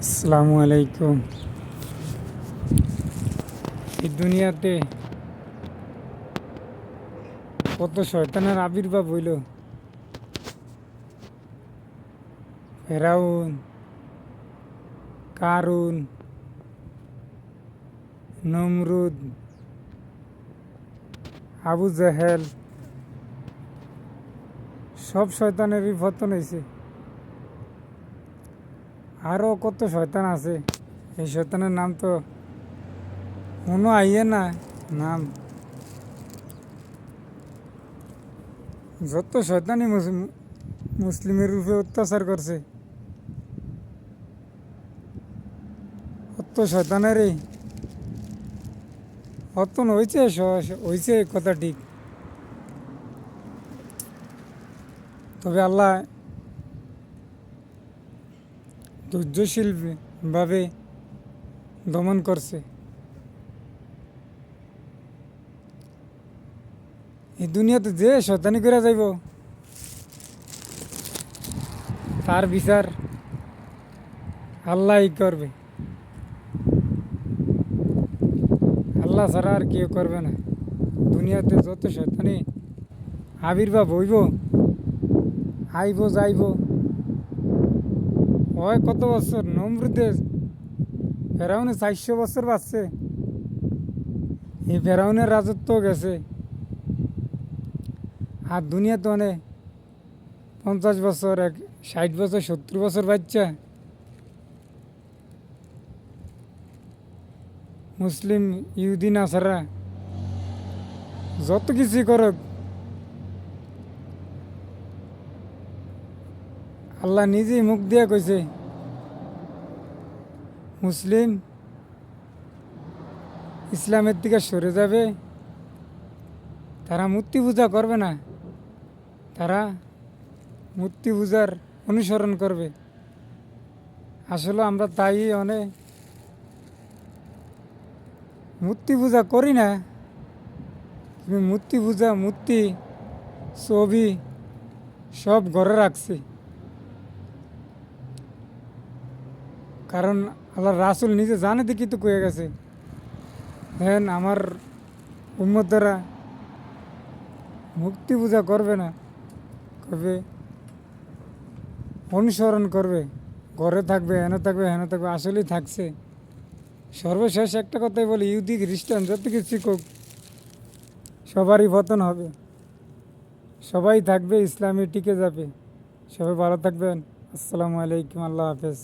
আসসালামু আলাইকুম। এই দুনিয়াতে কত শয়তানের আবির্ভাব হইল। ফেরাউন, কারুন, নমরুদ, আবু জাহেল, সব শয়তানেরই পতন হয়েছে। আরও কত শয়তান আছে, এই শয়তানের নাম তো মনে আইয়ে না। নাম যত শয়তানি মুসলিমের রূপে অত্যাচার করছে, অত শয়তানেরই পতন হয়েছে। হয়েছে কথা ঠিক, তবে আল্লাহ ধৈর্যশীল ভাবে দমন করছে। এই দুনিয়াতে যে শয়তানি করে যাইব, তার বিচার আল্লাহই করবে। আল্লাহ ছাড়া আর কেউ করবে না। দুনিয়াতে যত শয়তানি আবির্ভাব হইব, আইব যাইব। হয় কত বছর নমরুদে ফেরাউনে 400 বছর বাঁচছে। এই ফেরাউনের রাজত্ব গেছে। আর দুনিয়াতে অনেক 50 বছর, 60 বছর, 70 বছর বাচ্চা মুসলিম, ইহুদি, নাসারা যত কিছু করুক, আল্লাহ নিজেই মুখ দিয়ে কইছে মুসলিম ইসলামের দিকে সরে যাবে, তারা মূর্তি পূজা করবে না, তারা মূর্তি পূজার অনুসরণ করবে। আসলে আমরা তাই অনেক মূর্তি পূজা করি না। কিন্তু মূর্তি পূজা, মূর্তি, ছবি সব ঘরে রাখছি। কারণ আল্লাহ রাসুল নিজে জানে দেখি তো কয়ে গেছে, হ্যাঁ আমার উম্মতেরা মূর্তি পূজা করবে না, করবে অনুসরণ করবে, ঘরে থাকবে, হেন থাকবে, হেন থাকবে। আসলেই থাকছে। সর্বশেষ একটা কথাই বলি, ইহুদি খ্রিস্টান যত কিছু শিখুক, সবারই পতন হবে। সবাই থাকবে, ইসলামে টিকে যাবে। সবাই ভালো থাকবেন। আসসালামু আলাইকুম, আল্লাহ হাফেজ।